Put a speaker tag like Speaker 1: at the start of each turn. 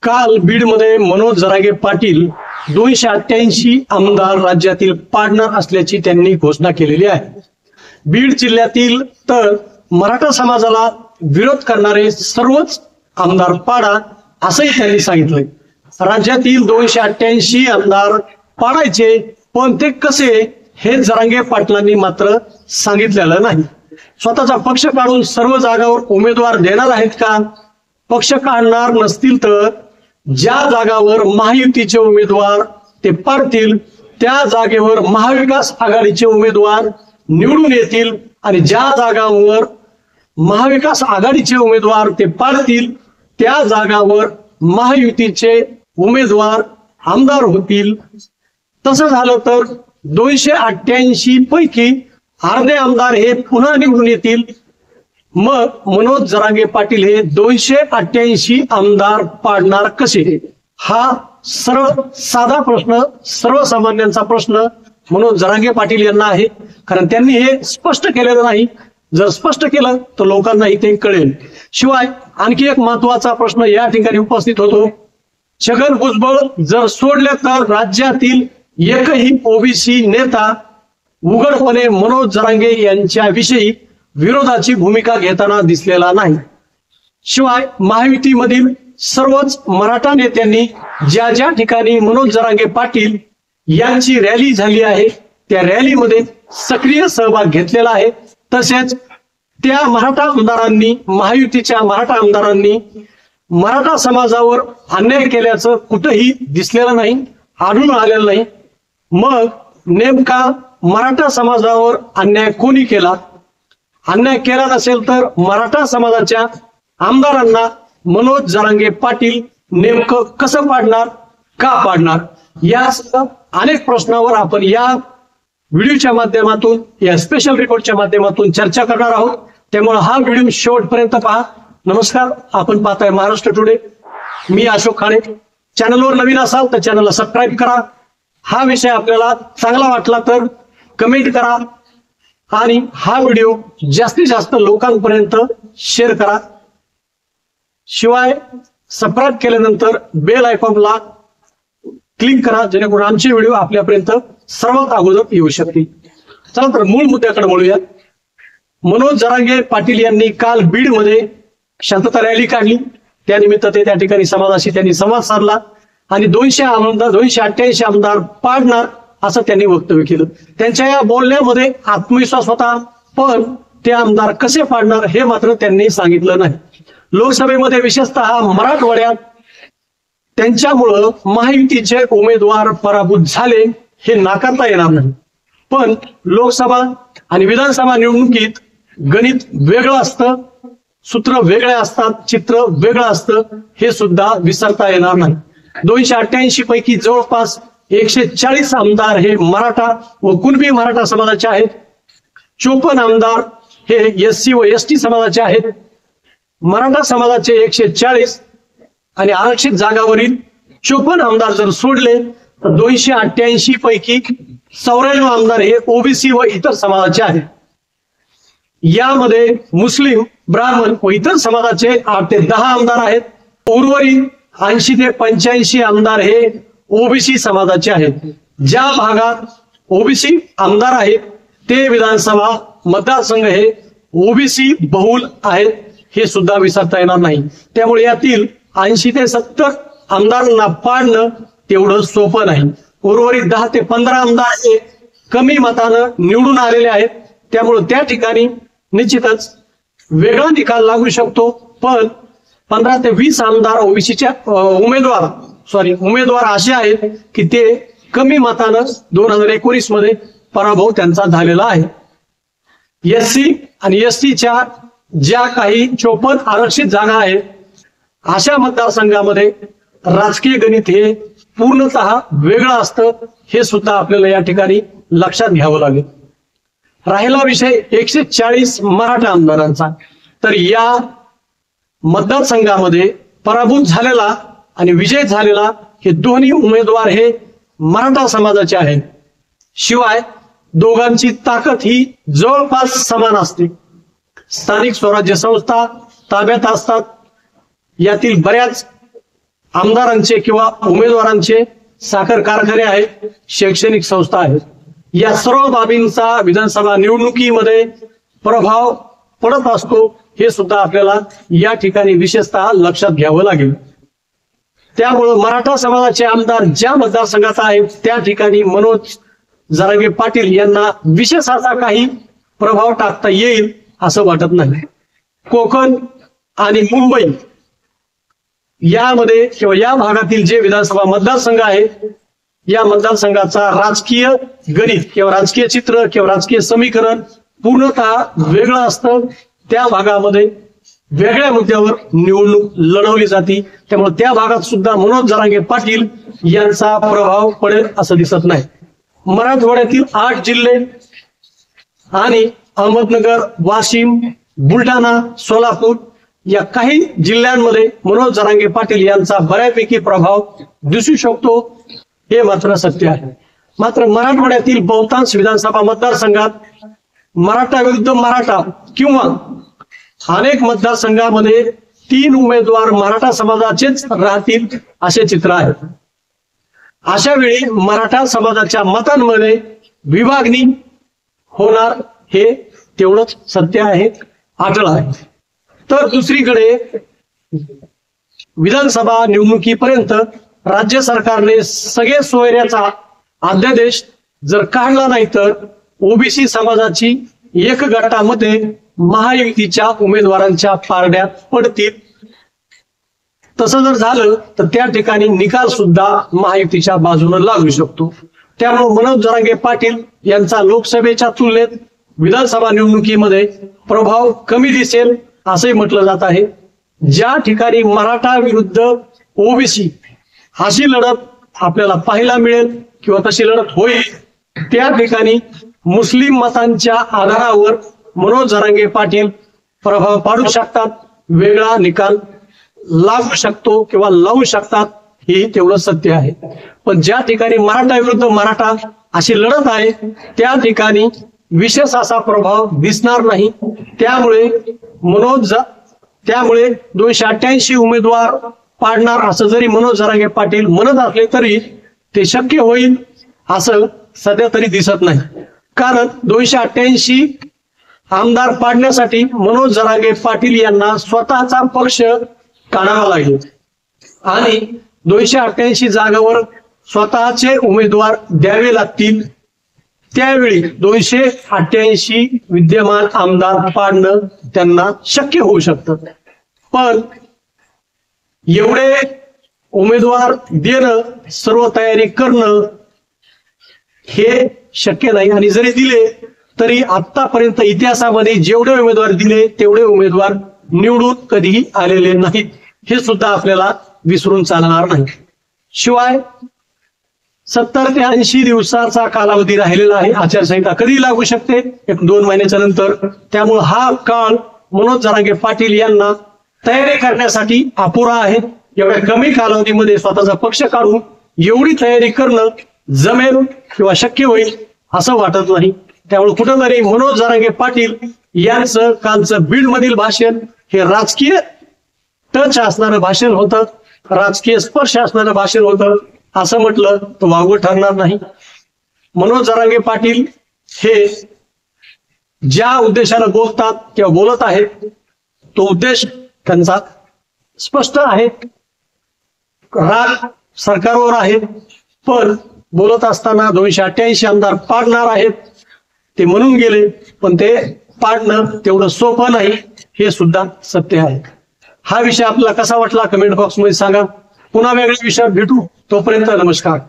Speaker 1: काल बीडमध्ये मनोज जरांगे पाटील 288 आमदार राज्यातील पाडणार असल्याची त्यांनी घोषणा केलेली आहे। बीड जिल्ह्यातील तर मराठा समाजाला विरोध करणारे सर्वच आमदार पाडा असंही त्यांनी सांगितलंय। राज्यातील 288 आमदार पाडायचे, पण ते कसे हे जरांगे पाटलांनी मात्र सांगितलेलं नाही। स्वतःचा पक्ष काढून सर्व जागावर उमेदवार देणार आहेत का? पक्ष काढणार नसतील तर ज्या जागावर महायुतीचे उमेदवार ते पाडतील त्या जागेवर महाविकास आघाडीचे उमेदवार निवडून येतील आणि ज्या जागावर महाविकास आघाडीचे उमेदवार ते पाडतील त्या जागावर महायुतीचे उमेदवार आमदार होतील। तसं झालं तर 288 पैकी अर्धे आमदार हे पुन्हा निवडून येतील। मग मनोज जरांगे पाटील हे 288 आमदार पाडणार कसे? हा सरळ साधा प्रश्न, सर्वसामान्यांचा प्रश्न मनोज जरांगे पाटील यांना आहे, कारण त्यांनी हे स्पष्ट केलेलं नाही। जर स्पष्ट केलं तर लोकांनाही ते कळेल। शिवाय आणखी एक महत्वाचा प्रश्न या ठिकाणी उपस्थित होतो, छगन भुजबळ जर सोडले तर राज्यातील एकही ओबीसी नेता उघडपणे मनोज जरांगे यांच्याविषयी विरोधाची भूमिका घेताना दिसलेला नाही। शिवाय महायुतीमधील सर्वच मराठा नेत्यांनी ज्या ज्या ठिकाणी मनोज जरांगे पाटील यांची रॅली झाली आहे त्या रॅलीमध्ये सक्रिय सहभाग घेतलेला आहे। तसेच त्या मराठा आमदारांनी, महायुतीच्या मराठा आमदारांनी मराठा समाजावर अन्याय केल्याचं कुठेही दिसलेलं नाही, आढळून आलेलं नाही। मग नेमका मराठा समाजावर अन्याय कोणी केला? अन्याय केला नसेल तर मराठा समाजाच्या आमदारांना मनोज जरांगे पाटील नेमकं कसं पाडणार, का पाडणार? या अनेक प्रश्नावर आपण या व्हिडिओच्या माध्यमातून, या स्पेशल रिपोर्टच्या माध्यमातून चर्चा करणार आहोत। त्यामुळे हा व्हिडिओ शेवटपर्यंत पहा। नमस्कार, आपण पाहताय महाराष्ट्र टुडे। मी अशोक खाडे। चॅनलवर नवीन असाल तर चॅनलला सबस्क्राईब करा। हा विषय आपल्याला चांगला वाटला तर कमेंट करा आणि हा व्हिडिओ जास्तीत जास्त लोकांपर्यंत शेअर करा। शिवाय सबस्क्राईब केल्यानंतर बेल आयकॉनला क्लिक करा, जेणेकरून आमचे व्हिडिओ आपल्यापर्यंत सर्वात अगोदर येऊ शकतील। चला तर मूळ मुद्द्याकडे वळूया। मनोज जरांगे पाटील यांनी काल बीडमध्ये शांतता रॅली काढली। त्यानिमित्त ते त्या ठिकाणी समाजाशी त्यांनी संवाद साधला आणि 288 आमदार पाडणार असं त्यांनी वक्तव्य केलं। त्यांच्या या बोलण्यामध्ये आत्मविश्वास होता, पण ते आमदार कसे पाडणार हे मात्र त्यांनी सांगितलं नाही। लोकसभेमध्ये विशेषतः मराठवाड्यात त्यांच्यामुळं महायुतीचे उमेदवार पराभूत झाले हे नाकारता येणार नाही, पण लोकसभा आणि विधानसभा निवडणुकीत गणित वेगळं असतं, सूत्र वेगळे असतात, चित्र वेगळं असतं, हे सुद्धा विसरता येणार नाही। 288 पैकी जवळपास 140 आमदार हे मराठा व कुणबी मराठा समाजाचे आहेत। 54 आमदार हे एससी व एसटी समाजाचे आहेत। मराठा समाजाचे 140 आणि आरक्षित जागावरील 54 आमदार जर सोडले तर 288 पैकी 94 आमदार हे ओबीसी व इतर समाजाचे आहेत। यामध्ये मुस्लिम, ब्राह्मण व इतर समाजाचे 8 ते 10 आमदार आहेत। उर्वरित 80 ते 85 आमदार हे ओबीसी समाजाचे आहेत। ज्या भागात ओबीसी आमदार आहेत ते विधानसभा मतदारसंघ हे ओबीसी बहुल आहेत, हे सुद्धा विसरता येणार नाही। त्यामुळे यातील 80 ते 70 आमदारांना पाडणं तेवढं सोपं नाही। उर्वरित 10 ते 15 आमदार हे कमी मतानं निवडून आलेले आहेत। त्यामुळे त्या ठिकाणी निश्चितच वेगळा निकाल लागू शकतो, पण 15 ते 20 आमदार ओबीसीच्या उमेदवार असे आहेत की ते कमी मतानं 2019 मध्ये पराभव त्यांचा झालेला आहे। एससी आणि एसटीच्या ज्या काही 54 आरक्षित जागा आहेत अशा मतदारसंघामध्ये राजकीय गणित हे पूर्णतः वेगळं असतं, हे सुद्धा आपल्याला या ठिकाणी लक्षात घ्यावं लागेल। राहिला विषय 140 मराठा आमदारांचा, तर या मतदारसंघामध्ये पराभूत झालेला आणि विजय झालेला हे दोन्ही उमेदवार हे मराठा समाजाचे आहेत। शिवाय दोघांची ताकद ही जवळपास समान असते। स्थानिक स्वराज्य संस्था ताब्यात असतात, यातील बऱ्याच आमदारांचे किंवा उमेदवारांचे साखर कारखाने आहेत, शैक्षणिक संस्था आहेत. या सर्व बाबींचा विधानसभा निवडणुकीमध्ये प्रभाव पडत असतो, हे सुद्धा आपल्याला या ठिकाणी विशेषतः लक्षात घ्यावं लागेल. त्यामुळे मराठा समाजाचे आमदार ज्या मतदारसंघात आहेत त्या ठिकाणी मनोज जरांगे पाटील यांना विशेष असा काही प्रभाव टाकता येईल असं वाटत नाही. कोकण आणि मुंबई यामध्ये किंवा या भागातील जे विधानसभा मतदारसंघ आहेत, या मतदारसंघाचा राजकीय गणित किंवा राजकीय चित्र किंवा राजकीय समीकरण पूर्णतः वेगळं असतं. त्या भागामध्ये वेगळ्या मुद्द्यावर निवडणूक लढवली जाते. त्यामुळे त्या भागात सुद्धा मनोज जरांगे पाटील यांचा प्रभाव पडेल असं दिसत नाही. मराठवाड्यातील 8 जिल्हे आणि अहमदनगर, वाशिम, बुलढाणा, सोलापूर या काही जिल्ह्यांमध्ये मनोज जरांगे पाटील यांचा बऱ्यापैकी प्रभाव दिसू शकतो, हे मात्र सत्य आहे. मात्र मराठवाड्यातील बहुतांश विधानसभा मतदारसंघात मराठा विरुद्ध मराठा किंवा अनेक मतदारसंघामध्ये 3 उमेदवार मराठा समाजाचेच राहतील असे चित्र आहे. अशा वेळी मराठा समाजाच्या मतांमध्ये विभागणी होणार हे तेवढंच सत्य आहे, अटळ आहे. तर दुसरीकडे विधानसभा निवडणुकीपर्यंत राज्य सरकारने सगळे सोयऱ्याचा अध्यादेश जर काढला नाही तर ओबीसी समाजाची एक गटामध्ये महायुतीच्या उमेदवारांच्या पारड्यात पडतील. तसं जर झालं तर त्या ठिकाणी निकाल सुद्धा महायुतीच्या बाजूने लागू शकतो. त्यामुळे मनोज जरांगे पाटील यांचा लोकसभेच्या तुलनेत विधानसभा निवडणुकीमध्ये प्रभाव कमी दिसेल असंही म्हटलं जात आहे. ज्या ठिकाणी मराठा विरुद्ध ओबीसी अशी लढत आपल्याला पाहायला मिळेल किंवा तशी लढत होईल, त्या ठिकाणी मुस्लिम मतांच्या आधारावर मनोज जरांगे पाटील प्रभाव पाडू शकतात, वेगळा निकाल लागू शकतो किंवा लावू शकतात, हे तेवढं सत्य आहे. पण ज्या ठिकाणी मराठा विरुद्ध मराठा अशी लढत आहे त्या ठिकाणी विशेष असा प्रभाव दिसणार नाही. त्यामुळे 288 उमेदवार पाडणार असं जरी मनोज जरांगे पाटील म्हणत असले तरी ते शक्य होईल असं सध्या तरी दिसत नाही. कारण 288 आमदार पाडण्यासाठी मनोज जरांगे पाटील यांना स्वतःचा पक्ष काढावा लागेल आणि 288 जागावर स्वतःचे उमेदवार द्यावे लागतील. त्यावेळी 288 विद्यमान आमदार पाडणं त्यांना शक्य होऊ शकतं. पण एवढे उमेदवार देणं, सर्व तयारी करणं हे शक्य नाही. आणि जरी दिले तरी आतापर्यंत इतिहासामध्ये जेवढे उमेदवार दिले तेवढे उमेदवार निवडून कधीही आलेले नाहीत, हे सुद्धा आपल्याला विसरून चालणार नाही. शिवाय 70 ते 80 दिवसाचा कालावधी राहिलेला आहे. आचारसंहिता कधी लागू शकते, 1-2 महिन्याच्या नंतर. त्यामुळे हा काळ मनोज जरांगे पाटील यांना तयारी करण्यासाठी अपुरा आहे. एवढ्या कमी कालावधीमध्ये स्वतःचा पक्ष काढून एवढी तयारी करणं जमेल किंवा शक्य होईल असं वाटत नाही. त्यामुळे कुठंतरी मनोज जरांगे पाटील यांचं कालचं बीडमधील भाषण हे राजकीय टच असणारं भाषण होतं, राजकीय स्पर्श असणारं भाषण होतं असं म्हटलं तर वावगं ठरणार नाही. मनोज जरांगे पाटील हे ज्या उद्देशाने बोलतात किंवा बोलत आहेत तो उद्देश त्यांचा स्पष्ट आहे. राग सरकारवर आहे, पण बोलत असताना 288 आमदार पाडणार आहेत ते म्हणून गेले, पण ते पाडणं तेवढं सोपं नाही, हे सुद्धा सत्य आहे. हा विषय आपल्याला कसा वाटला कमेंट बॉक्समध्ये सांगा. पुन्हा वेगळ्या विषयात भेटू. तोपर्यंत नमस्कार.